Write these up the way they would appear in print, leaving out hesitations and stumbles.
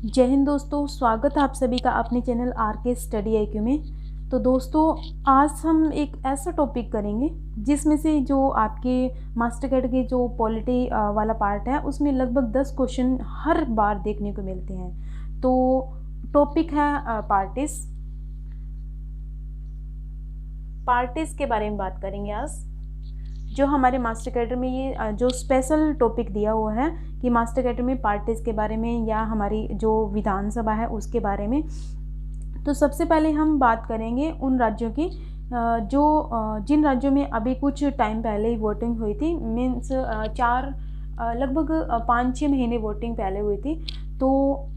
जय हिंद दोस्तों, स्वागत है आप सभी का अपने चैनल आर के स्टडी IQ में। तो दोस्तों, आज हम एक ऐसा टॉपिक करेंगे जिसमें से जो आपके मास्टर कैड के जो पॉलिटी वाला पार्ट है उसमें लगभग 10 क्वेश्चन हर बार देखने को मिलते हैं। तो टॉपिक है पार्टीज के बारे में बात करेंगे आज। जो हमारे मास्टर कैडर में ये जो स्पेशल टॉपिक दिया हुआ है कि मास्टर कैडर में पार्टीज के बारे में या हमारी जो विधानसभा है उसके बारे में। तो सबसे पहले हम बात करेंगे उन राज्यों की जिन राज्यों में अभी कुछ टाइम पहले ही वोटिंग हुई थी। मीन्स लगभग 5-6 महीने वोटिंग पहले हुई थी। तो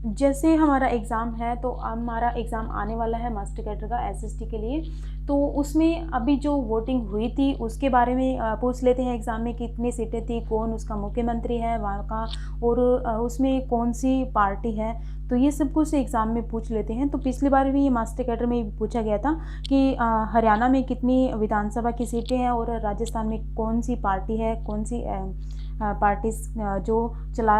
जैसे हमारा एग्ज़ाम है, तो हमारा एग्ज़ाम आने वाला है मास्टर कैडर का SST के लिए। तो उसमें अभी जो वोटिंग हुई थी उसके बारे में पूछ लेते हैं एग्ज़ाम में कितनी सीटें थी, कौन उसका मुख्यमंत्री है वहाँ का, और उसमें कौन सी पार्टी है। तो ये सब कुछ एग्ज़ाम में पूछ लेते हैं। तो पिछली बार भी ये मास्टर कैडर में पूछा गया था कि हरियाणा में कितनी विधानसभा की सीटें हैं और राजस्थान में कौन सी पार्टी है, कौन सी पार्टी जो चल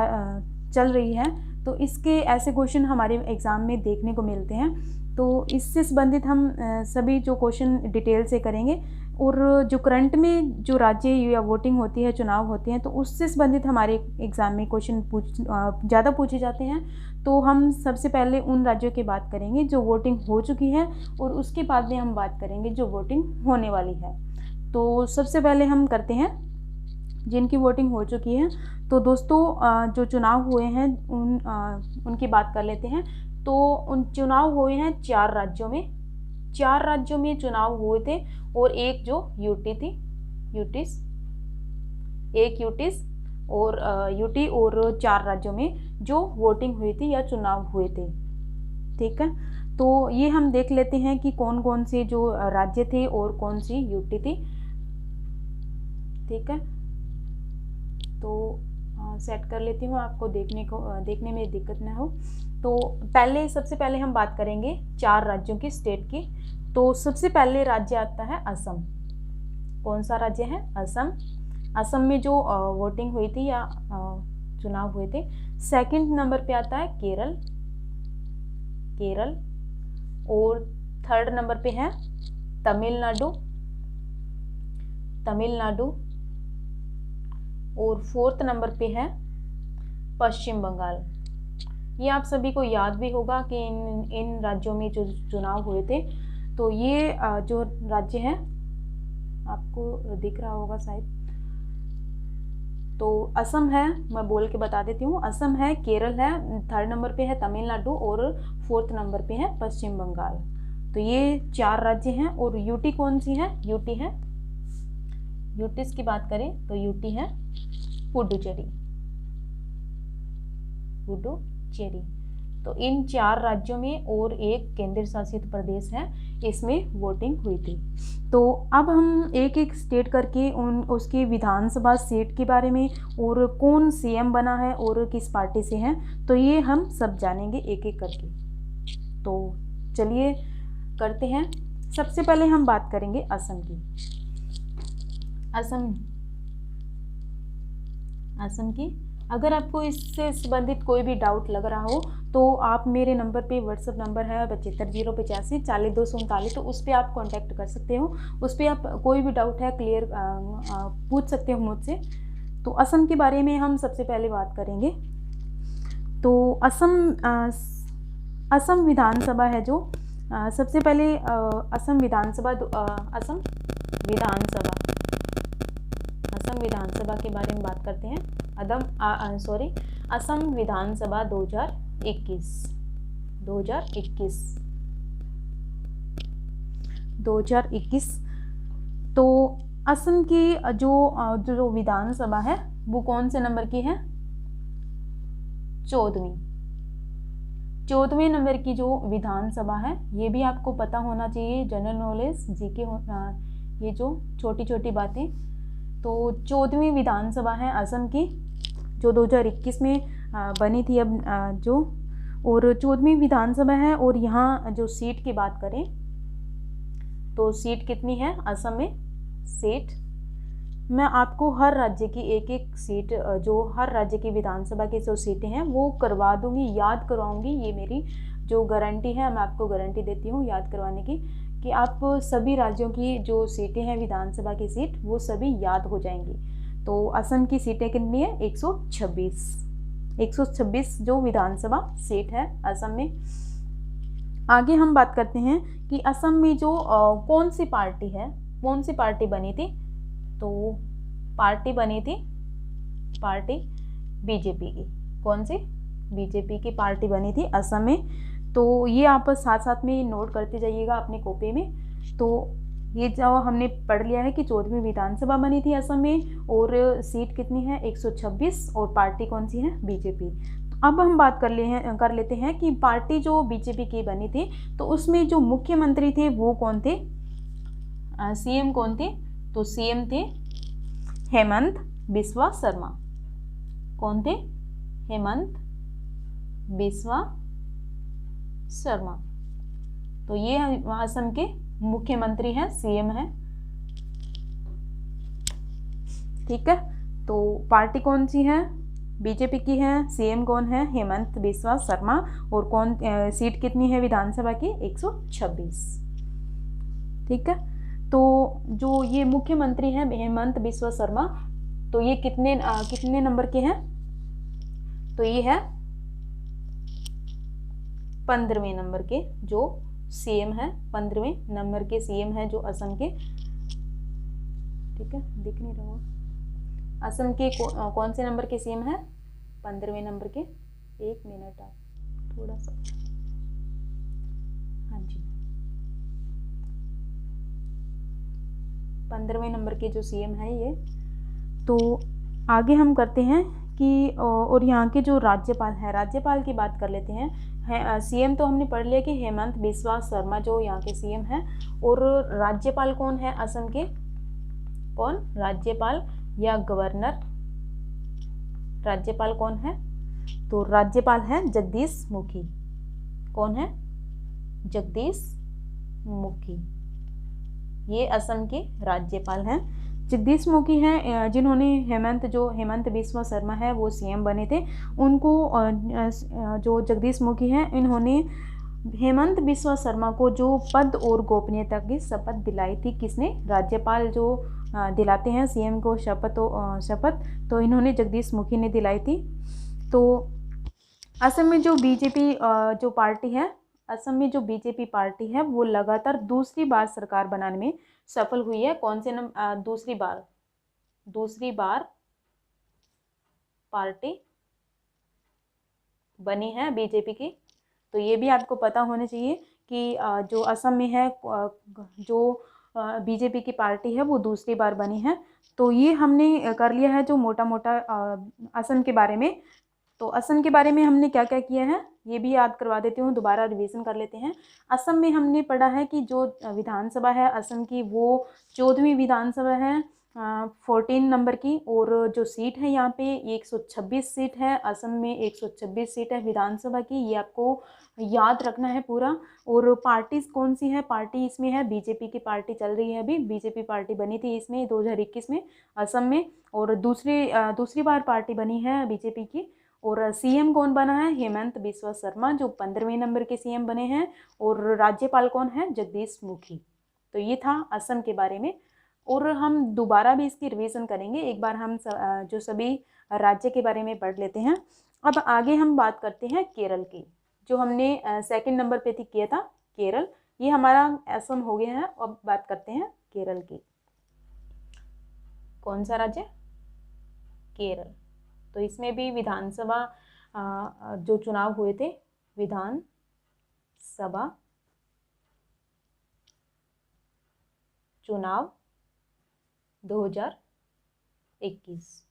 रही है। तो इसके ऐसे क्वेश्चन हमारे एग्ज़ाम में देखने को मिलते हैं। तो इससे संबंधित हम सभी जो क्वेश्चन डिटेल से करेंगे, और जो करंट में जो राज्य या वोटिंग होती है, चुनाव होते हैं, तो उससे संबंधित हमारे एग्ज़ाम में क्वेश्चन ज़्यादा पूछे जाते हैं। तो हम सबसे पहले उन राज्यों की बात करेंगे जो वोटिंग हो चुकी है, और उसके बाद में हम बात करेंगे जो वोटिंग होने वाली है। तो सबसे पहले हम करते हैं जिनकी वोटिंग हो चुकी है। तो दोस्तों, जो चुनाव हुए हैं उनकी बात कर लेते हैं। तो उन चुनाव हुए हैं 4 राज्यों में। 4 राज्यों में चुनाव हुए थे, और एक जो यूटी थी, एक यूटीस और यूटी, और 4 राज्यों में जो वोटिंग हुई थी या चुनाव हुए थे। ठीक है, तो ये हम देख लेते हैं कि कौन कौन से जो राज्य थे और कौन सी यूटी थी। ठीक है, तो सेट कर लेती हूँ, आपको देखने में दिक्कत ना हो। तो सबसे पहले हम बात करेंगे 4 राज्यों की, स्टेट की। तो सबसे पहले राज्य आता है असम। कौन सा राज्य है? असम। असम में जो वोटिंग हुई थी या चुनाव हुए थे। सेकंड नंबर पे आता है केरल, और थर्ड नंबर पे है तमिलनाडु, और फोर्थ नंबर पे है पश्चिम बंगाल। ये आप सभी को याद भी होगा कि इन राज्यों में जो चुनाव हुए थे, तो ये जो राज्य है आपको दिख रहा होगा शायद। तो असम है, मैं बोल के बता देती हूँ। असम है, केरल है, थर्ड नंबर पे है तमिलनाडु, और फोर्थ नंबर पे है पश्चिम बंगाल। तो ये 4 राज्य हैं। और यूटी कौन सी है? यूटीज की बात करें तो यूटी है पुडुचेरी। तो इन 4 राज्यों में और एक केंद्र शासित प्रदेश है, इसमें वोटिंग हुई थी। तो अब हम एक एक स्टेट करके उसकी विधानसभा सीट के बारे में, और कौन CM बना है और किस पार्टी से है, तो ये हम सब जानेंगे एक एक करके। तो चलिए करते हैं। सबसे पहले हम बात करेंगे असम की। असम की अगर आपको इससे संबंधित कोई भी डाउट लग रहा हो, तो आप मेरे नंबर पे, व्हाट्सएप नंबर है 75 085 40 239, तो उस पर आप कांटेक्ट कर सकते हो। उस पर आप कोई भी डाउट है क्लियर पूछ सकते हो मुझसे। तो असम के बारे में हम सबसे पहले बात करेंगे। तो असम विधानसभा है जो सबसे पहले असम विधानसभा के बारे में बात करते हैं। असम विधानसभा 2021। तो असम की जो विधानसभा है वो कौन से नंबर की है? 14वें नंबर की जो विधानसभा है। ये भी आपको पता होना चाहिए, जनरल नॉलेज, जीके, ये जो छोटी छोटी बातें। तो 14वीं विधानसभा है असम की, जो 2021 में बनी थी अब और 14वीं विधानसभा है। और यहाँ जो सीट की बात करें तो सीट कितनी है असम में? सीट मैं आपको हर राज्य की एक एक सीट, जो हर राज्य की विधानसभा की जो सीटें हैं वो करवा दूंगी, याद करवाऊंगी। ये मेरी जो गारंटी है, मैं आपको गारंटी देती हूँ याद करवाने की, कि आप सभी राज्यों की जो सीटें हैं विधानसभा की सीट वो सभी याद हो जाएंगी। तो असम की सीटें कितनी है? 126। 126 जो विधानसभा सीट है असम में। आगे हम बात करते हैं कि असम में जो कौन सी पार्टी है, कौन सी पार्टी बनी थी? तो पार्टी बनी थी, पार्टी बीजेपी की। कौन सी? बीजेपी की पार्टी बनी थी असम में। तो ये आप साथ साथ में नोट करते जाइएगा अपनी कॉपी में। तो ये जो हमने पढ़ लिया है कि 14वीं विधानसभा बनी थी असम में, और सीट कितनी है? 126, और पार्टी कौन सी है? बीजेपी। अब हम बात कर लेते हैं कि पार्टी जो बीजेपी की बनी थी, तो उसमें जो मुख्यमंत्री थे वो कौन थे? सीएम कौन थे? तो सीएम थे हेमंत बिस्वा शर्मा। कौन थे? हेमंत बिस्वा शर्मा। तो ये असम के मुख्यमंत्री हैं, सीएम हैं। ठीक है, तो पार्टी कौन सी है? बीजेपी की है। सीएम कौन है? हेमंत बिस्वा शर्मा। और कौन सीट कितनी है विधानसभा की? 126। ठीक है, तो जो ये मुख्यमंत्री हैं हेमंत बिस्वा शर्मा, तो ये कितने नंबर के हैं? तो ये है 15वें नंबर के जो सीएम है, 15वें नंबर के सीएम है जो असम के। ठीक है, दिख नहीं रहा असम के कौन से नंबर के सीएम है? 15वें नंबर के। एक मिनट आप थोड़ा सा, हाँ जी, 15वें नंबर के जो सीएम है ये। तो आगे हम करते हैं कि और यहाँ के जो राज्यपाल है, राज्यपाल की बात कर लेते हैं। सीएम तो हमने पढ़ लिया कि हेमंत बिस्वा शर्मा जो यहाँ के सीएम हैं। और राज्यपाल कौन है असम के? कौन? राज्यपाल या गवर्नर? राज्यपाल कौन है? तो राज्यपाल है जगदीश मुखी। कौन है? जगदीश मुखी। ये असम के राज्यपाल हैं, जगदीश मुखी हैं, जिन्होंने हेमंत बिस्वा शर्मा है वो सीएम बने थे। उनको जो जगदीश मुखी हैं इन्होंने हेमंत बिस्वा शर्मा को जो पद और गोपनीयता की शपथ दिलाई थी, किसने? राज्यपाल जो दिलाते हैं सीएम को शपथ, तो इन्होंने जगदीश मुखी ने दिलाई थी। तो असम में जो बीजेपी जो पार्टी है, असम में जो बीजेपी पार्टी है वो लगातार दूसरी बार सरकार बनाने में सफल हुई है। कौन से दूसरी बार पार्टी बनी है बीजेपी की। तो ये भी आपको पता होना चाहिए कि जो असम में है जो बीजेपी की पार्टी है वो दूसरी बार बनी है। तो ये हमने कर लिया है जो मोटा मोटा असम के बारे में। तो असम के बारे में हमने क्या क्या किया है ये भी याद करवा देती हूँ, दोबारा रिवीजन कर लेते हैं। असम में हमने पढ़ा है कि जो विधानसभा है असम की वो 14वीं विधानसभा है, 14 नंबर की। और जो सीट है यहाँ पे 126 सीट है, असम में 126 सीट है विधानसभा की, ये आपको याद रखना है पूरा। और पार्टीज कौन सी है? पार्टी इसमें है बीजेपी की पार्टी चल रही है अभी, बीजेपी पार्टी बनी थी इसमें 2021 में असम में, और दूसरी बार पार्टी बनी है बीजेपी की। और सीएम कौन बना है? हेमंत बिस्वा शर्मा जो 15वें नंबर के सीएम बने हैं। और राज्यपाल कौन है? जगदीश मुखी। तो ये था असम के बारे में, और हम दोबारा भी इसकी रिवीजन करेंगे। एक बार हम जो सभी राज्य के बारे में पढ़ लेते हैं। अब आगे हम बात करते हैं केरल की, जो हमने सेकंड नंबर पे थी किया था केरल। ये हमारा असम हो गया है। अब बात करते हैं केरल की। कौन सा राज्य? केरल। तो इसमें भी विधानसभा जो चुनाव हुए थे, विधानसभा चुनाव 2021,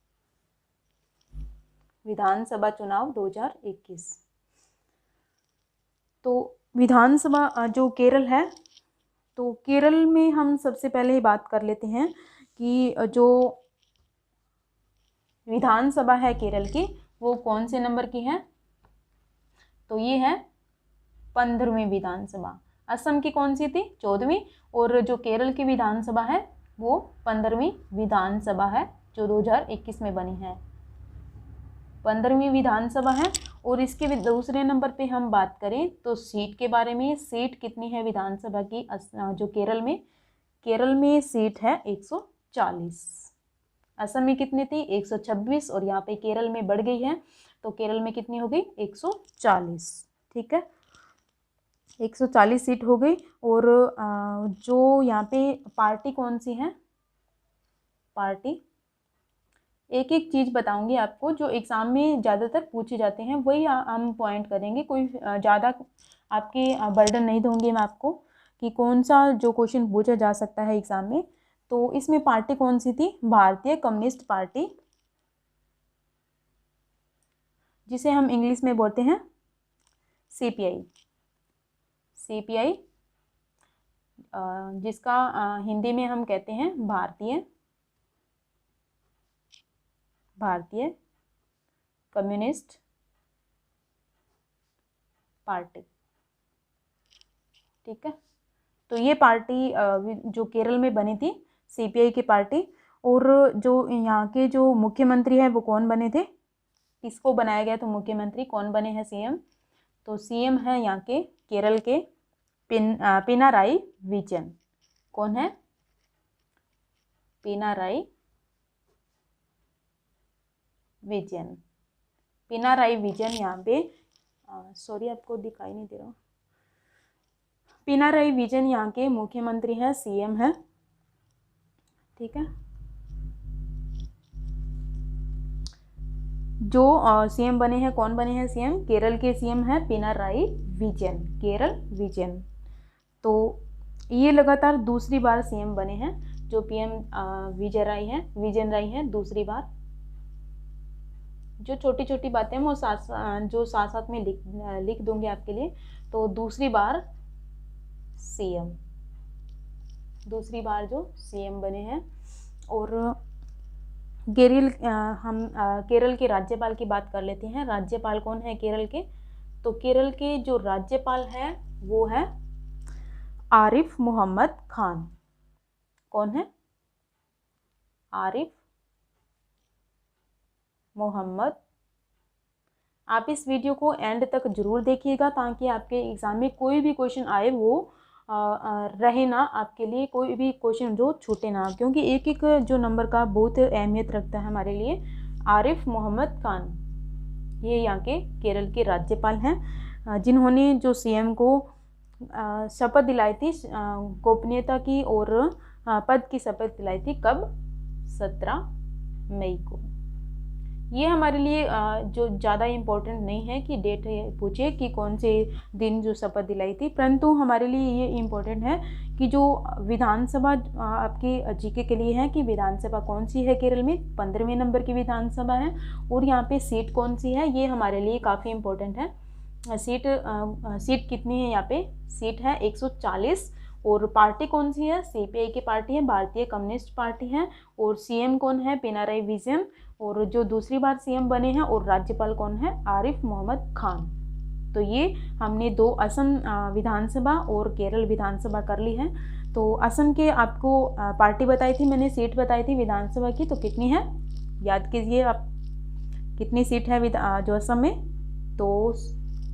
विधानसभा चुनाव 2021। तो विधानसभा जो केरल है, तो केरल में हम सबसे पहले ही बात कर लेते हैं कि जो विधानसभा है केरल की वो कौन से नंबर की है? तो ये है 15वीं विधानसभा। असम की कौन सी थी? 14वीं। और जो केरल की विधानसभा है वो 15वीं विधानसभा है जो 2021 में बनी है, 15वीं विधानसभा है। और इसके दूसरे नंबर पे हम बात करें तो सीट के बारे में, सीट कितनी है विधानसभा की जो केरल में सीट है 140। असम में कितनी थी 126 और यहाँ पे केरल में बढ़ गई है, तो केरल में कितनी हो गई 140। ठीक है, 140 सीट हो गई। और जो यहाँ पे पार्टी कौन सी है, पार्टी एक एक चीज़ बताऊंगी आपको जो एग्ज़ाम में ज़्यादातर पूछे जाते हैं, वही हम पॉइंट करेंगे। कोई ज़्यादा आपके बर्डन नहीं दूंगी मैं आपको कि कौन सा जो क्वेश्चन पूछा जा सकता है एग्ज़ाम में। तो इसमें पार्टी कौन सी थी, भारतीय कम्युनिस्ट पार्टी, जिसे हम इंग्लिश में बोलते हैं सीपीआई, सीपीआई जिसका हिंदी में हम कहते हैं भारतीय कम्युनिस्ट पार्टी। ठीक है, तो ये पार्टी जो केरल में बनी थी सीपीआई की पार्टी। और जो यहाँ के जो मुख्यमंत्री है वो कौन बने थे, किसको बनाया गया, तो मुख्यमंत्री कौन बने हैं सीएम, तो सीएम है यहाँ के केरल के पिनाराई विजयन। कौन है, पिनाराई विजयन, पिनाराई विजयन यहाँ पे सॉरी आपको दिखाई नहीं दे रहा, पिनाराई विजयन यहाँ के मुख्यमंत्री हैं, सीएम है। ठीक है, जो सीएम बने हैं, कौन बने हैं सीएम, केरल के सीएम है पिनाराई विजयन, केरल विजयन। तो ये लगातार दूसरी बार सीएम बने हैं, जो पीएम विजयन राय हैं दूसरी बार। जो छोटी छोटी बातें मैं जो साथ साथ में लिख दूंगी आपके लिए। तो दूसरी बार सीएम, दूसरी बार जो सीएम बने हैं। और केरल के राज्यपाल की बात कर लेते हैं। राज्यपाल कौन है केरल के, तो केरल के जो राज्यपाल है वो है आरिफ मोहम्मद खान। कौन है, आरिफ मोहम्मद। आप इस वीडियो को एंड तक जरूर देखिएगा ताकि आपके एग्जाम में कोई भी क्वेश्चन आए वो रहे ना, आपके लिए कोई भी क्वेश्चन जो छूटे ना, क्योंकि एक एक जो नंबर का बहुत अहमियत रखता है हमारे लिए। आरिफ मोहम्मद खान ये यहाँ के केरल के राज्यपाल हैं, जिन्होंने जो सीएम को शपथ दिलाई थी गोपनीयता की और पद की शपथ दिलाई थी, कब, 17 मई को। ये हमारे लिए जो ज़्यादा इम्पोर्टेंट नहीं है कि डेट पूछे कि कौन से दिन जो शपथ दिलाई थी, परंतु हमारे लिए ये इम्पोर्टेंट है कि जो विधानसभा आपके जीके के लिए है कि विधानसभा कौन सी है केरल में, 15वें नंबर की विधानसभा है। और यहाँ पे सीट कौन सी है, ये हमारे लिए काफ़ी इम्पोर्टेंट है। सीट कितनी है, यहाँ पे सीट है 140। और पार्टी कौन सी है, सीपीआई की पार्टी है, भारतीय कम्युनिस्ट पार्टी है। और सीएम कौन है, पिनाराई विजयन। और जो दूसरी बार सीएम बने हैं और राज्यपाल कौन है, आरिफ मोहम्मद खान। तो ये हमने 2 असम विधानसभा और केरल विधानसभा कर ली है। तो असम के आपको पार्टी बताई थी मैंने, सीट बताई थी विधानसभा की, तो कितनी है याद कीजिए आप, कितनी सीट है जो असम में, तो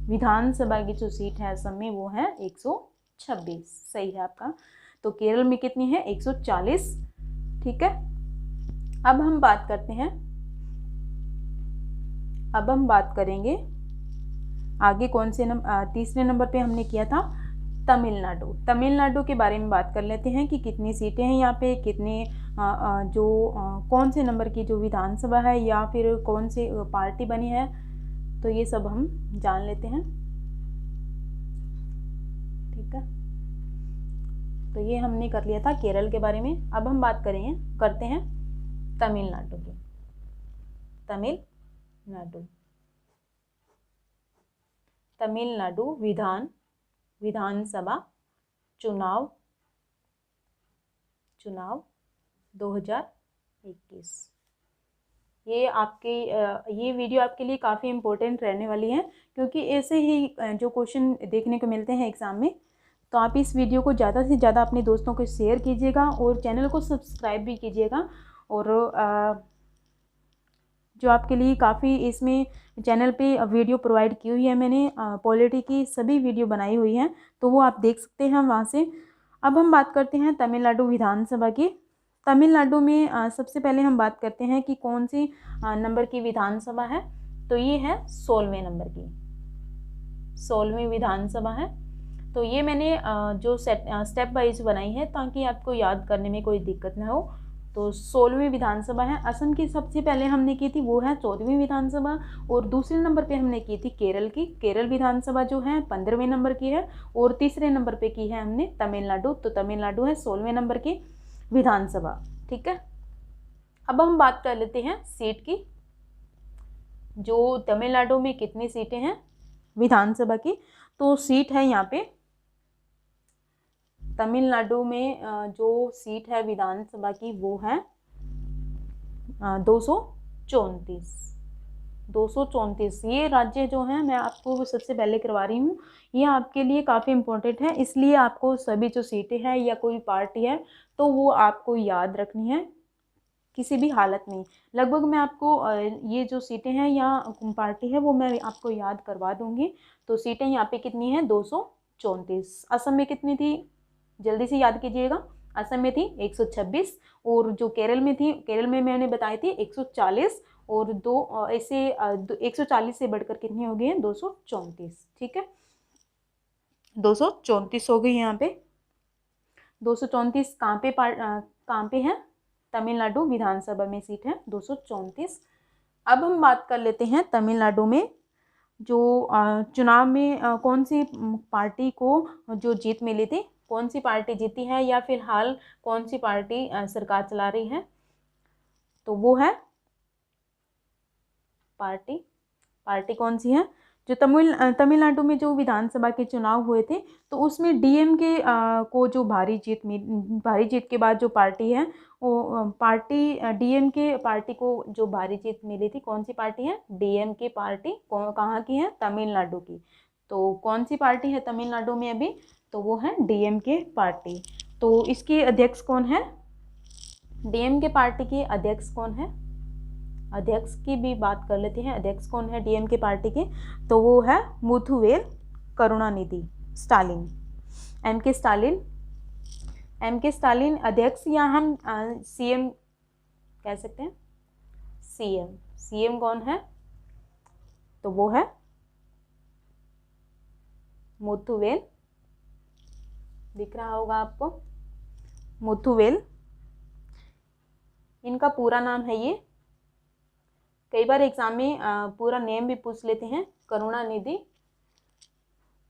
विधानसभा की जो सीट है असम में वो है 126, सही है आपका। तो केरल में कितनी है, 140। ठीक है, अब हम बात करते हैं, अब हम बात करेंगे आगे कौन से तीसरे नंबर पे हमने किया था तमिलनाडु। तमिलनाडु के बारे में बात कर लेते हैं कि कितनी सीटें हैं यहाँ पे, कितने कौन से नंबर की जो विधानसभा है या फिर कौन से पार्टी बनी है, तो ये सब हम जान लेते हैं। ठीक है, तो ये हमने कर लिया था केरल के बारे में। अब हम बात करते हैं तमिलनाडु की। तमिलनाडु विधानसभा चुनाव 2021। ये वीडियो आपके लिए काफ़ी इम्पोर्टेंट रहने वाली है, क्योंकि ऐसे ही जो क्वेश्चन देखने को मिलते हैं एग्ज़ाम में, तो आप इस वीडियो को ज़्यादा से ज़्यादा अपने दोस्तों को शेयर कीजिएगा और चैनल को सब्सक्राइब भी कीजिएगा। और जो आपके लिए काफ़ी इसमें चैनल पे वीडियो प्रोवाइड की हुई है मैंने, पॉलिटी की सभी वीडियो बनाई हुई हैं, तो वो आप देख सकते हैं वहाँ से। अब हम बात करते हैं तमिलनाडु विधानसभा की। तमिलनाडु में सबसे पहले हम बात करते हैं कि कौन सी नंबर की विधानसभा है। तो ये है 16वें नंबर की, 16वीं विधानसभा है। तो ये मैंने जो स्टेप वाइज बनाई है ताकि आपको याद करने में कोई दिक्कत ना हो। तो 16वीं विधानसभा है। असम की सबसे पहले हमने की थी वो है 14वीं विधानसभा, और दूसरे नंबर पे हमने की थी केरल की। केरल विधानसभा जो है 15वें नंबर की है, और तीसरे नंबर पे की है हमने तमिलनाडु। तो तमिलनाडु है 16वें नंबर की विधानसभा। ठीक है, अब हम बात कर लेते हैं सीट की। जो तमिलनाडु में कितनी सीटें हैं विधानसभा की, तो सीट है यहाँ पे तमिलनाडु में जो सीट है विधानसभा की वो है 234। ये राज्य जो है मैं आपको सबसे पहले करवा रही हूँ, ये आपके लिए काफ़ी इम्पोर्टेंट है, इसलिए आपको सभी जो सीटें हैं या कोई पार्टी है तो वो आपको याद रखनी है किसी भी हालत में। लगभग मैं आपको ये जो सीटें हैं या पार्टी है वो मैं आपको याद करवा दूंगी। तो सीटें यहाँ पे कितनी हैं 234। असम में कितनी थी जल्दी से याद कीजिएगा। असम में थी 126, और जो केरल में थी, केरल में मैंने बताई थी 140, और दो ऐसे 140 से बढ़कर कितनी हो गई हैं 234। ठीक है, 234 हो गई यहाँ पे। 234 कहाँ पे है तमिलनाडु विधानसभा में सीट है 234। अब हम बात कर लेते हैं तमिलनाडु में जो चुनाव में कौन सी पार्टी को जो जीत मिली थी, कौन सी पार्टी जीती है या फिलहाल कौन सी पार्टी सरकार चला रही है। तो वो है पार्टी कौन सी है। जो तमिलनाडु में जो विधानसभा के चुनाव हुए थे तो उसमें डीएमके को जो भारी जीत के बाद जो पार्टी है वो पार्टी डीएमके पार्टी को जो भारी जीत मिली थी, कौन सी पार्टी है डीएमके पार्टी, कहाँ की है तमिलनाडु की। तो कौन सी पार्टी है तमिलनाडु में अभी, तो वो है डीएमके पार्टी। तो इसके अध्यक्ष कौन है, डीएमके पार्टी के अध्यक्ष कौन है, अध्यक्ष की भी बात कर लेते हैं। अध्यक्ष कौन है डीएमके पार्टी के, तो वो है मुथुवेल करुणानिधि स्टालिन, एम के स्टालिन अध्यक्ष, या हम सीएम कह सकते हैं। सीएम कौन है, तो वो है मुथुवेल, दिख रहा होगा आपको मुथुवेल, इनका पूरा नाम है ये। कई बार एग्जाम में पूरा नेम भी पूछ लेते हैं।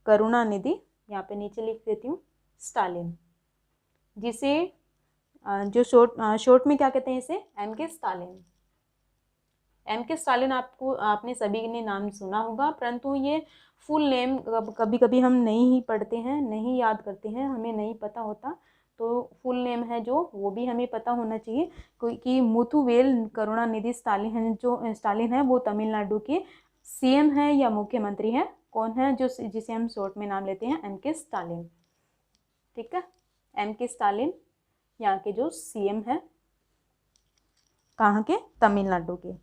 करुणानिधि यहाँ पे नीचे लिख देती हूँ स्टालिन, जिसे जो शॉर्ट में क्या कहते हैं इसे एम के स्टालिन। आपने सभी ने नाम सुना होगा, परंतु ये फुल नेम कभी कभी हम नहीं पढ़ते हैं, नहीं याद करते हैं, हमें नहीं पता होता। तो फुल नेम है जो वो भी हमें पता होना चाहिए कि मुथुवेल करुणानिधि स्टालिन है वो तमिलनाडु के सीएम है या मुख्यमंत्री है। कौन है जो जिसे हम शॉर्ट में नाम लेते हैं एम के स्टालिन। ठीक है, एम के स्टालिन यहाँ के जो सीएम है, कहाँ के तमिलनाडु के।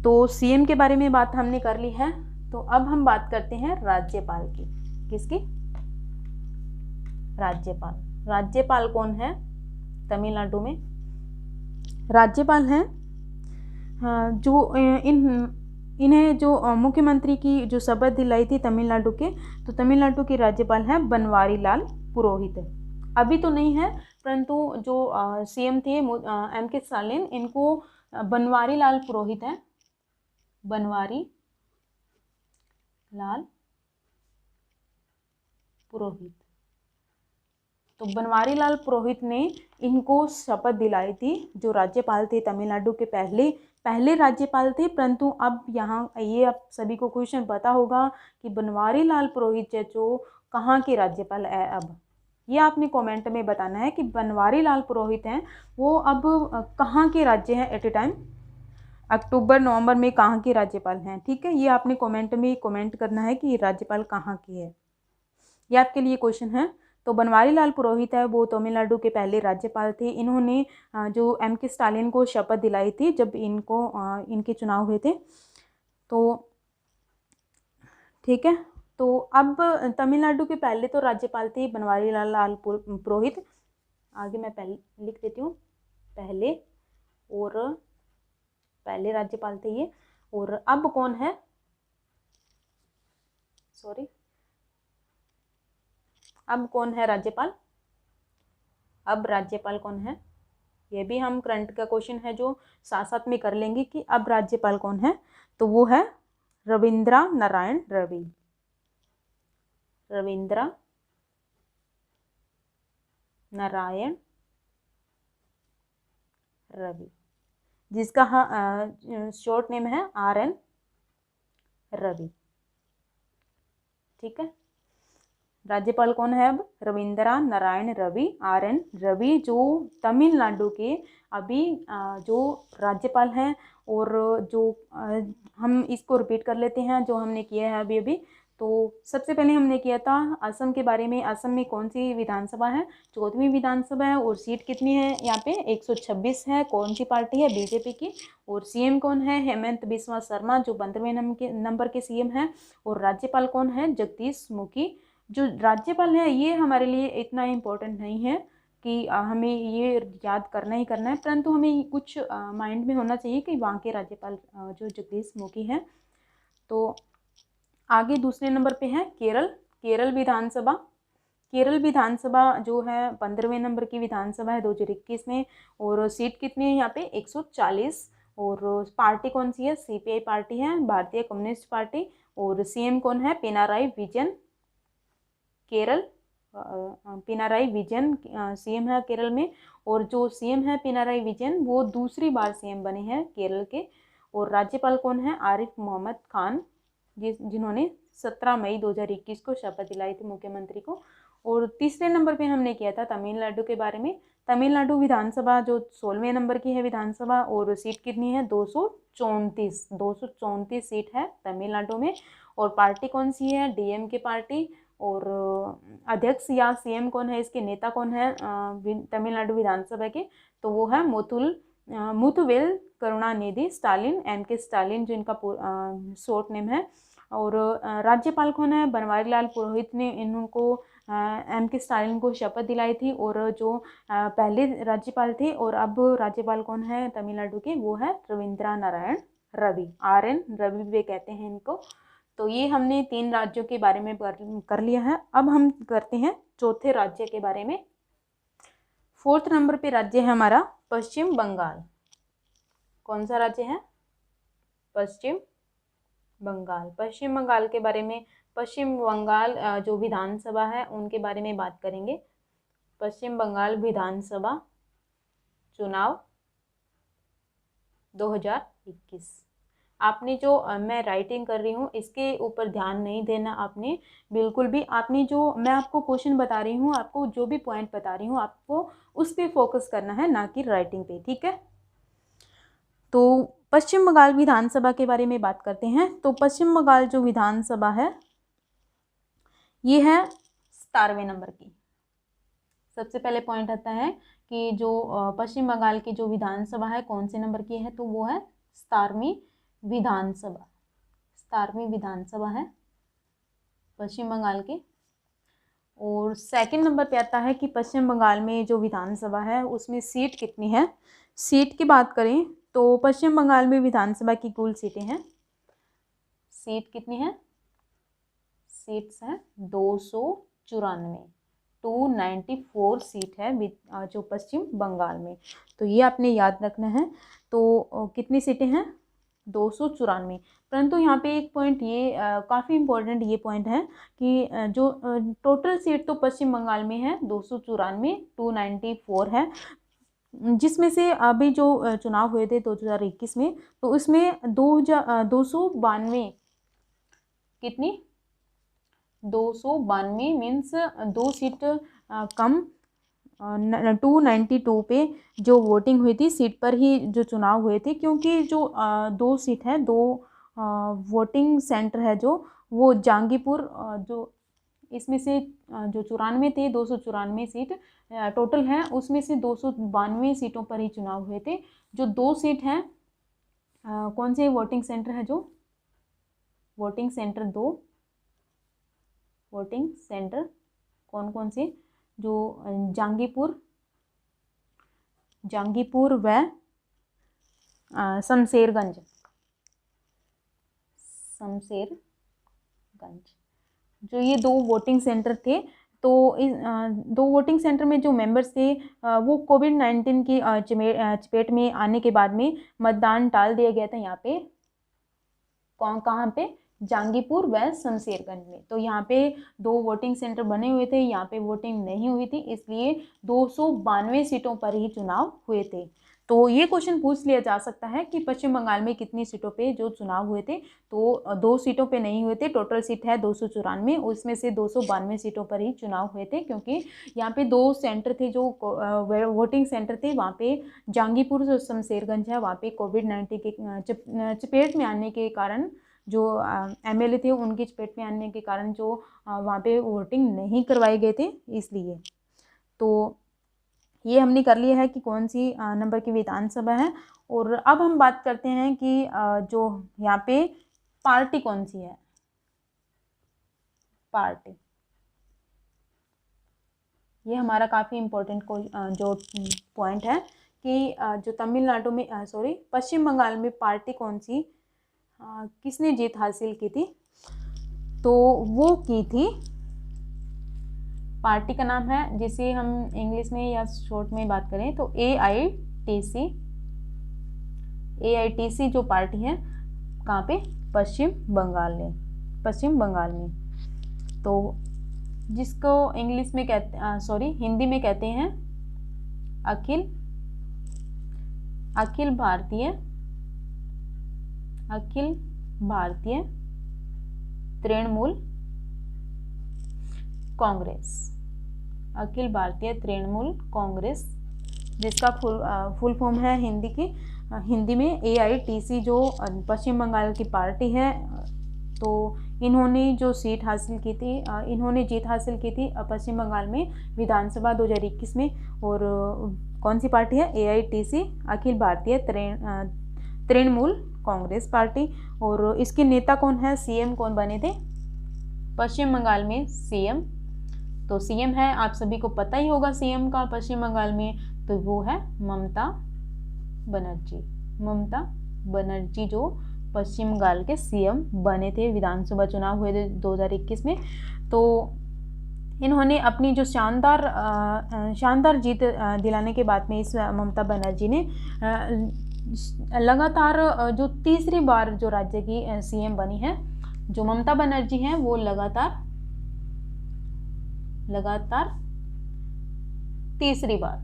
तो सीएम के बारे में बात हमने कर ली है। तो अब हम बात करते हैं राज्यपाल की। किसकी, राज्यपाल कौन है तमिलनाडु में। राज्यपाल हैं जो इन्हें जो मुख्यमंत्री की जो शपथ दिलाई थी तमिलनाडु के, तो तमिलनाडु के राज्यपाल हैं बनवारी लाल पुरोहित। अभी तो नहीं है, परंतु जो सीएम थे एम के स्टालिन, इनको बनवारी लाल पुरोहित है, बनवारी लाल पुरोहित। तो बनवारी लाल पुरोहित ने इनको शपथ दिलाई थी, जो राज्यपाल थे तमिलनाडु के पहले राज्यपाल थे। परंतु अब यहाँ ये आप सभी को क्वेश्चन पता होगा कि बनवारी लाल पुरोहित जो कहाँ के राज्यपाल है। अब ये आपने कमेंट में बताना है कि बनवारी लाल पुरोहित हैं वो अब कहाँ के राज्य हैं एट ए टाइम, अक्टूबर नवंबर में कहाँ के राज्यपाल हैं। ठीक है, ये आपने कमेंट में कमेंट करना है कि ये राज्यपाल कहाँ की है। ये आपके लिए क्वेश्चन है। तो बनवारी लाल पुरोहित है वो तमिलनाडु के पहले राज्यपाल थे। इन्होंने जो M.K. स्टालिन को शपथ दिलाई थी जब इनके चुनाव हुए थे। तो ठीक है, तो अब तमिलनाडु के पहले तो राज्यपाल थे बनवारी लाल पुरोहित। आगे मैं पहले लिख देती हूँ, पहले राज्यपाल थे ये। और अब कौन है, अब कौन है राज्यपाल, अब राज्यपाल कौन है, ये भी हम करंट का क्वेश्चन है जो साथ साथ में कर लेंगे कि अब राज्यपाल कौन है। तो वो है रविंद्र नारायण रवि, रविंद्र नारायण रवि, जिसका शॉर्ट नेम है RN रवि। ठीक है, राज्यपाल कौन है अब, रविंद्र नारायण रवि, RN रवि, जो तमिलनाडु के अभी जो राज्यपाल हैं। और जो हम इसको रिपीट कर लेते हैं जो हमने किया है अभी अभी। तो सबसे पहले हमने किया था असम के बारे में। असम में कौन सी विधानसभा है, 14वीं विधानसभा है। और सीट कितनी है यहाँ पे, 126 है। कौन सी पार्टी है, बीजेपी की। और CM कौन है, हेमंत बिस्वा शर्मा जो 15वें नंबर के CM है। और राज्यपाल कौन है, जगदीश मुखी। जो राज्यपाल है ये हमारे लिए इतना इम्पोर्टेंट नहीं है कि हमें ये याद करना ही करना है, परंतु हमें कुछ माइंड में होना चाहिए कि वहाँ के राज्यपाल जो जगदीश मुखी हैं। तो आगे दूसरे नंबर पे है केरल विधानसभा। केरल विधानसभा जो है 15वें नंबर की विधानसभा है 2021 में। और सीट कितनी है यहाँ पे, 140। और पार्टी कौन सी है, CPI पार्टी है, भारतीय कम्युनिस्ट पार्टी। और CM कौन है, पिनाराई विजयन। केरल पिनाराई विजयन CM है केरल में। और जो CM है पिनाराई विजयन वो दूसरी बार CM बने हैं केरल के। और राज्यपाल कौन है, आरिफ मोहम्मद खान, जिन्होंने 17 मई 2021 को शपथ दिलाई थी मुख्यमंत्री को। और तीसरे नंबर पे हमने किया था तमिलनाडु के बारे में। तमिलनाडु विधानसभा जो 16वें नंबर की है विधानसभा। और सीट कितनी है, 234 सीट है तमिलनाडु में। और पार्टी कौन सी है, DMK पार्टी। और अध्यक्ष या CM कौन है, इसके नेता कौन है तमिलनाडु विधानसभा के, तो वो है Muthuvel Karunanidhi Stalin, MK Stalin जो इनका शॉर्ट नेम है। और राज्यपाल कौन है, बनवारी लाल पुरोहित ने इनको MK स्टालिन को शपथ दिलाई थी। और जो पहले राज्यपाल थे। और अब राज्यपाल कौन है तमिलनाडु के, वो है रविंद्र नारायण रवि, RN रवि भी कहते हैं इनको। तो ये हमने 3 राज्यों के बारे में कर लिया है। अब हम करते हैं चौथे राज्य के बारे में। 4th नंबर पे राज्य है हमारा पश्चिम बंगाल। कौन सा राज्य है, पश्चिम बंगाल। पश्चिम बंगाल के बारे में, पश्चिम बंगाल जो विधानसभा है उनके बारे में बात करेंगे। पश्चिम बंगाल विधानसभा चुनाव 2021। आपने जो मैं राइटिंग कर रही हूँ इसके ऊपर ध्यान नहीं देना आपने बिल्कुल भी। आपने जो मैं आपको क्वेश्चन बता रही हूँ, आपको जो भी पॉइंट बता रही हूँ, आपको उस पर फोकस करना है, ना कि राइटिंग पे। ठीक है, तो पश्चिम बंगाल विधानसभा के बारे में बात करते हैं। तो पश्चिम बंगाल जो विधानसभा है ये है 17वें नंबर की। सबसे पहले पॉइंट आता है कि जो पश्चिम बंगाल की जो विधानसभा है कौन से नंबर की है, तो वो है 17वीं विधानसभा। 17वीं विधानसभा है पश्चिम बंगाल की। और सेकंड नंबर पे आता है कि पश्चिम बंगाल में जो विधानसभा है उसमें सीट कितनी है। सीट की बात करें तो पश्चिम बंगाल में विधानसभा की कुल सीटें हैं, सीट कितनी है, सीट्स हैं 294 सीट है जो पश्चिम बंगाल में। तो ये आपने याद रखना है। तो कितनी सीटें हैं, 294। परंतु यहाँ पे एक पॉइंट ये काफ़ी इम्पोर्टेंट ये पॉइंट है कि जो टोटल सीट तो पश्चिम बंगाल में है 294 है, जिसमें से अभी जो चुनाव हुए थे 2021 में, तो उसमें 292 कितनी, 292 मीन्स 2 सीट कम 292 पे जो वोटिंग हुई थी सीट पर ही जो चुनाव हुए थे, क्योंकि जो 2 सीट है, 2 वोटिंग सेंटर है जो वो जंगीपुर जो इसमें से जो 94 थे, 294 सीट टोटल हैं, उसमें से 292 सीटों पर ही चुनाव हुए थे। जो 2 सीट हैं, कौन से वोटिंग सेंटर है, जो वोटिंग सेंटर 2 वोटिंग सेंटर कौन कौन से, जो जंगीपुर व शमशेरगंज, जो ये 2 वोटिंग सेंटर थे। तो इस 2 वोटिंग सेंटर में जो मेंबर्स थे वो कोविड-19 की चपेट में आने के बाद में मतदान टाल दिया गया था। यहाँ पे कहाँ पे, जंगीपुर व शमशेरगंज में। तो यहाँ पे 2 वोटिंग सेंटर बने हुए थे, यहाँ पे वोटिंग नहीं हुई थी, इसलिए 292 सीटों पर ही चुनाव हुए थे। तो ये क्वेश्चन पूछ लिया जा सकता है कि पश्चिम बंगाल में कितनी सीटों पे जो चुनाव हुए थे। तो 2 सीटों पे नहीं हुए थे, टोटल सीट है 294, उसमें से 292 सीटों पर ही चुनाव हुए थे, क्योंकि यहाँ पे 2 सेंटर थे जो वोटिंग सेंटर थे। वहाँ पे जंगीपुर जो शमशेरगंज है, वहाँ पे कोविड-19 के चपेट में आने के कारण जो MLA थे, उनकी चपेट में आने के कारण जो वहाँ पे वोटिंग नहीं करवाए गए थे, इसलिए। तो ये हमने कर लिया है कि कौन सी नंबर की विधानसभा है। और अब हम बात करते हैं कि जो यहाँ पे पार्टी कौन सी है। पार्टी, ये हमारा काफ़ी इम्पोर्टेंट जो पॉइंट है कि जो तमिलनाडु में पश्चिम बंगाल में पार्टी कौन सी किसने जीत हासिल की थी। तो वो की थी, पार्टी का नाम है, जिसे हम इंग्लिश में या शॉर्ट में बात करें तो AITC जो पार्टी है, कहाँ पे, पश्चिम बंगाल में। तो जिसको इंग्लिश में हिंदी में कहते हैं अखिल भारतीय तृणमूल कांग्रेस, अखिल भारतीय तृणमूल कांग्रेस, जिसका फुल फॉर्म है हिंदी में AITC, जो पश्चिम बंगाल की पार्टी है। तो इन्होंने जो जीत हासिल की थी पश्चिम बंगाल में विधानसभा 2021 में। और कौन सी पार्टी है, AITC, अखिल भारतीय तृणमूल कांग्रेस पार्टी। और इसके नेता कौन है, CM कौन बने थे पश्चिम बंगाल में, CM। तो CM है, आप सभी को पता ही होगा CM का पश्चिम बंगाल में, तो वो है ममता बनर्जी, जो पश्चिम बंगाल के CM बने थे। विधानसभा चुनाव हुए थे 2021 में। तो इन्होंने अपनी जो शानदार जीत दिलाने के बाद में इस ममता बनर्जी ने लगातार जो तीसरी बार जो राज्य की CM बनी है, जो ममता बनर्जी हैं, वो लगातार तीसरी बार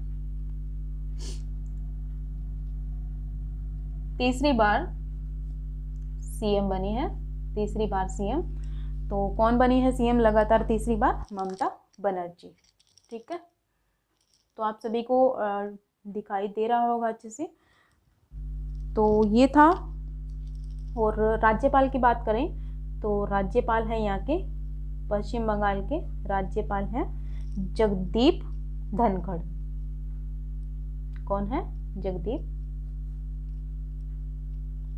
CM बनी है, तीसरी बार CM। तो कौन बनी है CM लगातार तीसरी बार, ममता बनर्जी। ठीक है, तो आप सभी को दिखाई दे रहा होगा अच्छे से। तो ये था। और राज्यपाल की बात करें तो राज्यपाल है यहाँ के पश्चिम बंगाल के राज्यपाल हैं जगदीप धनखड़। कौन है, जगदीप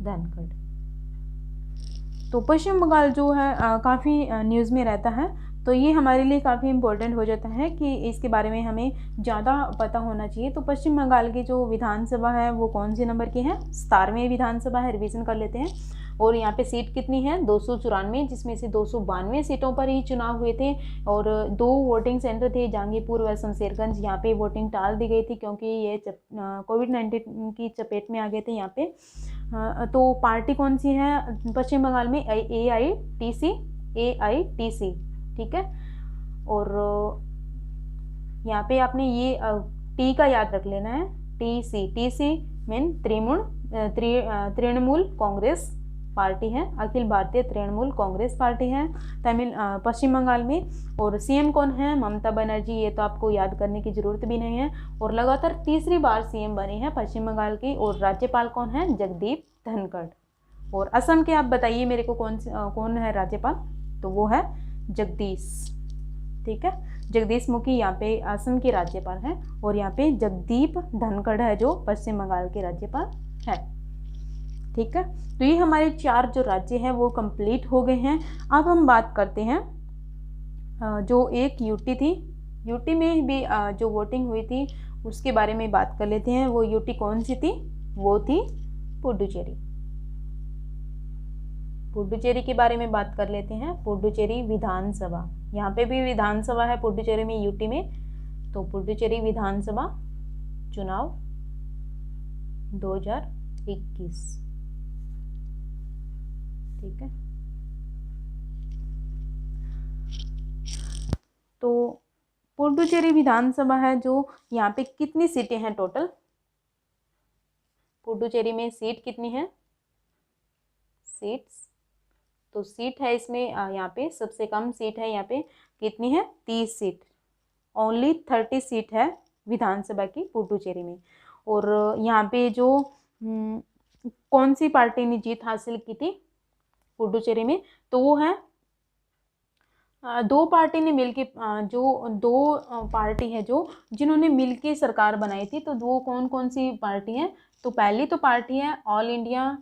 धनखड़। तो पश्चिम बंगाल जो है काफ़ी न्यूज़ में रहता है, तो ये हमारे लिए काफ़ी इम्पोर्टेंट हो जाता है कि इसके बारे में हमें ज़्यादा पता होना चाहिए। तो पश्चिम बंगाल की जो विधानसभा है वो कौन से नंबर की है, 17वीं विधानसभा है, रिवीजन कर लेते हैं। और यहाँ पे सीट कितनी है, 294, जिसमें से 292 सीटों पर ही चुनाव हुए थे। और 2 वोटिंग सेंटर थे, जंगीपुर व शमशेरगंज। यहाँ पे वोटिंग टाल दी गई थी क्योंकि ये कोविड-19 की चपेट में आ गए थे यहाँ पे। तो पार्टी कौन सी है पश्चिम बंगाल में, AITC। ठीक है, और यहाँ पे आपने ये टी का याद रख लेना है, TC mean Trinamool Congress party है, अखिल भारतीय तृणमूल कांग्रेस पार्टी है पश्चिम बंगाल में। और CM कौन है, ममता बनर्जी, ये तो आपको याद करने की ज़रूरत भी नहीं है। और लगातार तीसरी बार CM बनी है पश्चिम बंगाल की। और राज्यपाल कौन है, जगदीप धनखड़। और असम के आप बताइए मेरे को कौन है राज्यपाल, तो वो है ठीक है। जगदीश मुखी यहाँ पे असम के राज्यपाल हैं और यहाँ पे जगदीप धनखड़ है जो पश्चिम बंगाल के राज्यपाल है, ठीक है। तो ये हमारे 4 जो राज्य हैं वो कंप्लीट हो गए हैं। अब हम बात करते हैं जो एक यूटी थी, यूटी में भी जो वोटिंग हुई थी उसके बारे में बात कर लेते हैं। वो यूटी कौन सी थी? वो थी पुडुचेरी। पुडुचेरी के बारे में बात कर लेते हैं। पुडुचेरी विधानसभा, यहाँ पे भी विधानसभा है पुडुचेरी में, यूटी में। तो पुडुचेरी विधानसभा चुनाव 2021, ठीक है। तो पुडुचेरी विधानसभा है जो, यहाँ पे कितनी सीटें हैं टोटल? पुडुचेरी में सीट कितनी है? सीट्स, तो सीट है इसमें यहाँ पे सबसे कम सीट है, यहाँ पे कितनी है? 30 सीट, ओनली 30 सीट है विधानसभा की पुडुचेरी में। और यहाँ पे जो कौन सी पार्टी ने जीत हासिल की थी पुडुचेरी में? तो वो है 2 पार्टी ने मिलके जो 2 पार्टी है जो जिन्होंने मिलके सरकार बनाई थी। तो वो कौन कौन सी पार्टी है? तो पहली तो पार्टी है ऑल इंडिया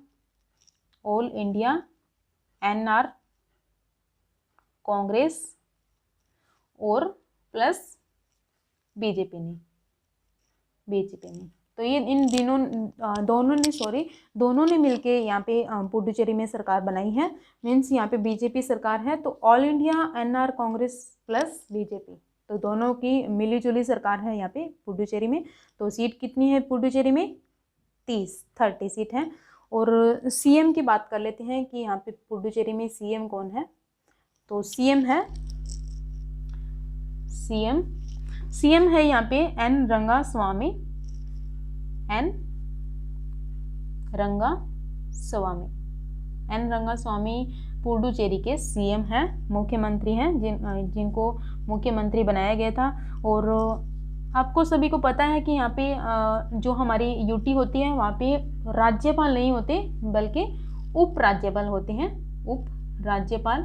NR कांग्रेस और प्लस बीजेपी ने। तो ये इन दोनों ने मिलके यहाँ पे पुडुचेरी में सरकार बनाई है। मीन्स यहाँ पे बीजेपी सरकार है। तो all India NR Congress plus BJP, तो दोनों की मिलीजुली सरकार है यहाँ पे पुडुचेरी में। तो सीट कितनी है पुडुचेरी में? 30 सीट है। और सीएम की बात कर लेते हैं कि यहाँ पे पुडुचेरी में सीएम कौन है? तो सीएम है यहाँ पे एन रंगास्वामी पुडुचेरी के सीएम हैं, मुख्यमंत्री हैं, जिनको मुख्यमंत्री बनाया गया था। और आपको सभी को पता है कि यहाँ पे जो हमारी यूटी होती है वहाँ पे राज्यपाल नहीं होते बल्कि उप राज्यपाल होते हैं, उप राज्यपाल।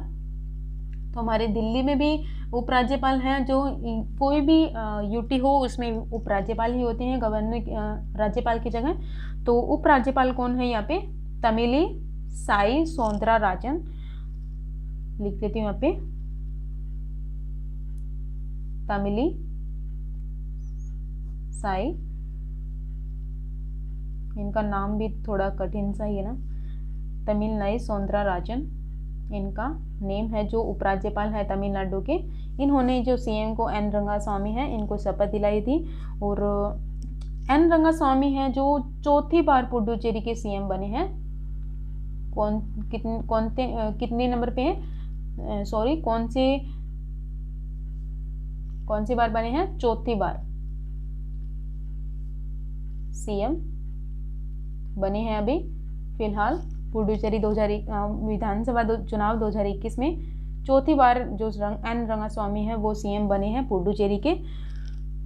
तो हमारे दिल्ली में भी उप राज्यपाल हैं, जो कोई भी यूटी हो उसमें उप राज्यपाल ही होते हैं गवर्नर राज्यपाल की जगह। तो उप राज्यपाल कौन है यहाँ पे? तमिली साई सौंदरराजन, लिख देती हूँ यहाँ पे, तमिली साई, इनका नाम भी थोड़ा कठिन सा ही है ना, तमिलनाई सौंदरराजन इनका नेम है, जो उपराज्यपाल है तमिलनाडु के। इन्होंने जो सीएम को एन रंगास्वामी है इनको शपथ दिलाई थी। और एन रंगास्वामी है जो 4थी बार पुडुचेरी के सीएम बने हैं। कितने नंबर पे हैं? कौन सी बार बने हैं? 4थी बार सीएम बने हैं अभी फिलहाल पुडुचेरी विधानसभा चुनाव 2021 में 4थी बार जो एन रंगास्वामी है वो सीएम बने हैं पुडुचेरी के।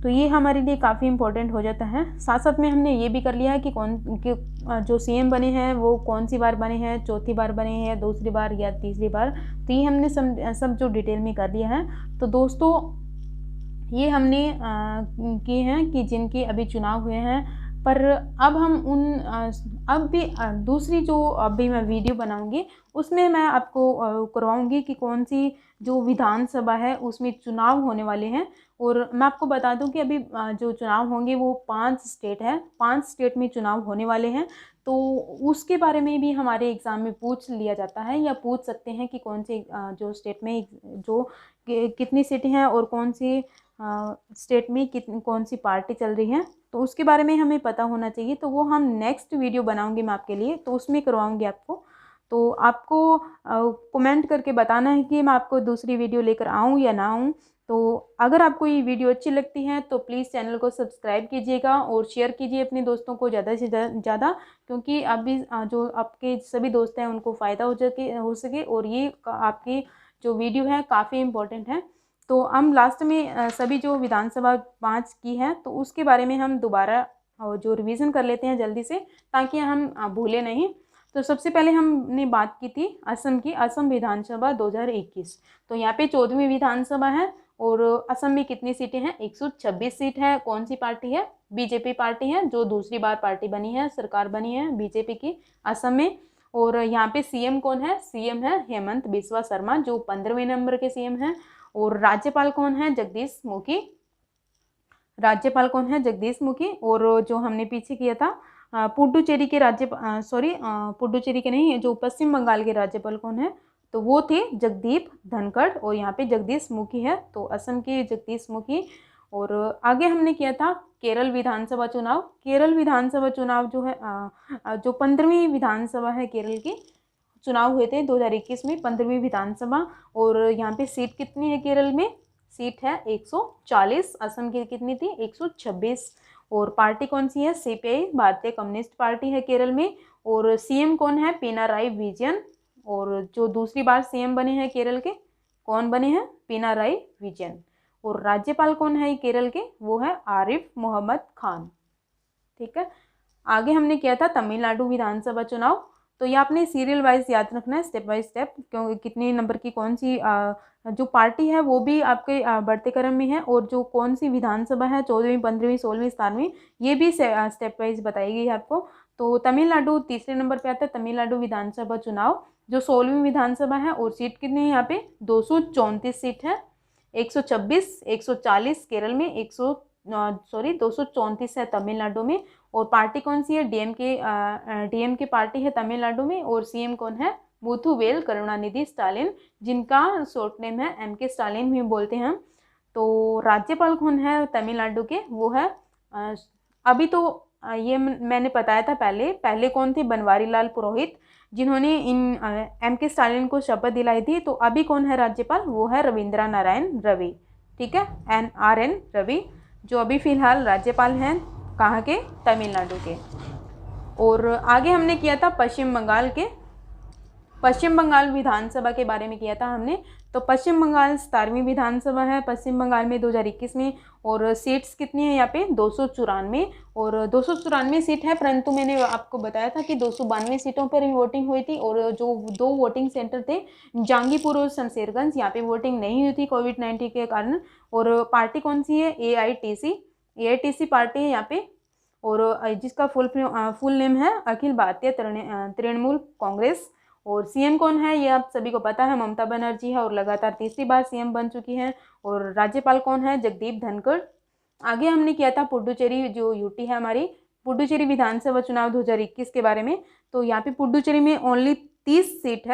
तो ये हमारे लिए काफ़ी इम्पोर्टेंट हो जाता है। साथ साथ में हमने ये भी कर लिया है कि जो सीएम बने हैं वो कौन सी बार बने हैं, 4थी बार बने हैं या 2री बार या 3री बार। तो ये हमने सब जो डिटेल में कर लिया है। तो दोस्तों ये हमने किए हैं कि जिनके अभी चुनाव हुए हैं, पर अब हम दूसरी जो अभी मैं वीडियो बनाऊंगी उसमें मैं आपको करवाऊंगी कि कौन सी जो विधानसभा है उसमें चुनाव होने वाले हैं। और मैं आपको बता दूं कि अभी जो चुनाव होंगे वो 5 स्टेट है, 5 स्टेट में चुनाव होने वाले हैं। तो उसके बारे में भी हमारे एग्ज़ाम में पूछ लिया जाता है या पूछ सकते हैं कि कौन से जो स्टेट में जो कितनी सीटें हैं और कौन सी स्टेट में कौन सी पार्टी चल रही है, तो उसके बारे में हमें पता होना चाहिए। तो वो हम नेक्स्ट वीडियो बनाऊंगी मैं आपके लिए, तो उसमें करवाऊंगी आपको। तो आपको कमेंट करके बताना है कि मैं आपको दूसरी वीडियो लेकर आऊँ या ना आऊँ। तो अगर आपको ये वीडियो अच्छी लगती है तो प्लीज़ चैनल को सब्सक्राइब कीजिएगा और शेयर कीजिए अपने दोस्तों को ज़्यादा से ज़्यादा, क्योंकि अभी जो आपके सभी दोस्त हैं उनको फ़ायदा हो सके और ये आपकी जो वीडियो है काफ़ी इम्पोर्टेंट है। तो हम लास्ट में सभी जो विधानसभा 5 की है तो उसके बारे में हम दोबारा जो रिवीजन कर लेते हैं जल्दी से, ताकि हम भूले नहीं। तो सबसे पहले हमने बात की थी असम की, असम विधानसभा 2021। तो यहाँ पे 14वीं विधानसभा है और असम में कितनी सीटें हैं? 126 सीट है। कौन सी पार्टी है? बीजेपी पार्टी है, जो दूसरी बार पार्टी बनी है, सरकार बनी है बीजेपी की असम में। और यहाँ पे सीएम कौन है? सीएम है हेमंत बिस्वा शर्मा, जो 15वें नंबर के सीएम हैं। और राज्यपाल कौन है? जगदीश मुखी। राज्यपाल कौन है? जगदीश मुखी। और जो हमने पीछे किया था पुडुचेरी के पुडुचेरी के नहीं, जो पश्चिम बंगाल के राज्यपाल कौन है? तो वो थे जगदीप धनखड़, और यहाँ पे जगदीश मुखी है, तो असम के जगदीश मुखी। और आगे हमने किया था केरल विधानसभा चुनाव। केरल विधानसभा चुनाव जो है जो 15वीं विधानसभा है केरल की, चुनाव हुए थे 2021 में 15वीं विधानसभा। और यहाँ पे सीट कितनी है केरल में? सीट है 140। असम की कितनी थी? 126। और पार्टी कौन सी है? सीपीआई, भारतीय कम्युनिस्ट पार्टी है केरल में। और सीएम कौन है? पिनाराई विजयन। और जो दूसरी बार सीएम बने हैं केरल के, कौन बने हैं? पिनाराई विजयन। और राज्यपाल कौन है केरल के? वो है आरिफ मोहम्मद खान। ठीक है। आगे हमने किया था तमिलनाडु विधानसभा चुनाव। तो ये आपने सीरियल वाइज याद रखना है, स्टेप बाय स्टेप, क्योंकि कितने नंबर की कौन सी जो पार्टी है वो भी आपके बढ़ते क्रम में है, और जो कौन सी विधानसभा है 14वीं, 15वीं, 16वीं, 17वीं, ये भी स्टेप वाइज बताई गई है आपको। तो तमिलनाडु तीसरे नंबर पे आता है, तमिलनाडु विधानसभा चुनाव, जो 16वीं विधानसभा है। और सीट कितनी है यहाँ पे? 234 सीट है। 126, 140 केरल में, 234 है तमिलनाडु में। और पार्टी कौन सी है? डीएमके पार्टी है तमिलनाडु में। और सीएम कौन है? मुथुवेल करुणानिधि स्टालिन, जिनका शॉर्ट नेम है एमके स्टालिन भी बोलते हैं। तो राज्यपाल कौन है तमिलनाडु के? वो है अभी तो ये मैंने बताया था पहले कौन थे? बनवारी लाल पुरोहित, जिन्होंने इन एमके स्टालिन को शपथ दिलाई थी। तो अभी कौन है राज्यपाल? वो है रविंद्र नारायण रवि। ठीक है, NRN रवि, जो अभी फिलहाल राज्यपाल हैं कहाँ के? तमिलनाडु के। और आगे हमने किया था पश्चिम बंगाल विधानसभा के बारे में किया था हमने। तो पश्चिम बंगाल 17वीं विधानसभा है पश्चिम बंगाल में 2021 में। और सीट्स कितनी है यहाँ पे? 294। और 294 सीट है, परंतु मैंने आपको बताया था कि 292 सीटों पर ही वोटिंग हुई थी। और जो 2 वोटिंग सेंटर थे जंगीपुर और शमशेरगंज, यहाँ पे वोटिंग नहीं हुई थी कोविड-19 के कारण। और पार्टी कौन सी है? AITC पार्टी है यहाँ पे, और जिसका फुल नेम है अखिल भारतीय तृणमूल कांग्रेस। और सीएम कौन है? ये आप सभी को पता है, ममता बनर्जी है, और लगातार तीसरी बार सीएम बन चुकी हैं। और राज्यपाल कौन है? जगदीप धनखड़। आगे हमने किया था पुडुचेरी, जो यूटी है हमारी, पुडुचेरी विधानसभा चुनाव 2021 के बारे में। तो यहाँ पे पुडुचेरी में ओनली 30 सीट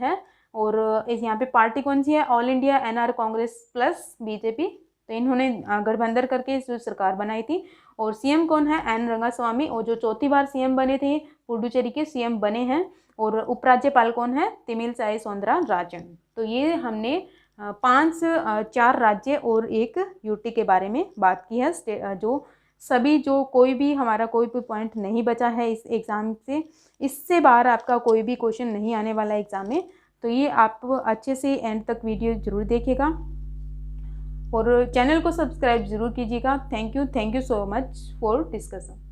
है। और यहाँ पे पार्टी कौन सी है? All India NR Congress plus BJP. तो इन्होंने गठबंधन करके जो सरकार बनाई थी। और सीएम कौन है? N रंगास्वामी, और जो चौथी बार सीएम बने थे पुडुचेरी के, सीएम बने हैं। और उपराज्यपाल कौन है? तमिलसाई सौंदरराजन। तो ये हमने 4 राज्य और 1 यूटी के बारे में बात की है। जो कोई भी हमारा कोई भी पॉइंट नहीं बचा है इस एग्ज़ाम से, इससे बाहर आपका कोई भी क्वेश्चन नहीं आने वाला एग्ज़ाम में। तो ये आप अच्छे से एंड तक वीडियो ज़रूर देखिएगा और चैनल को सब्सक्राइब ज़रूर कीजिएगा। Thank you so much for discussion.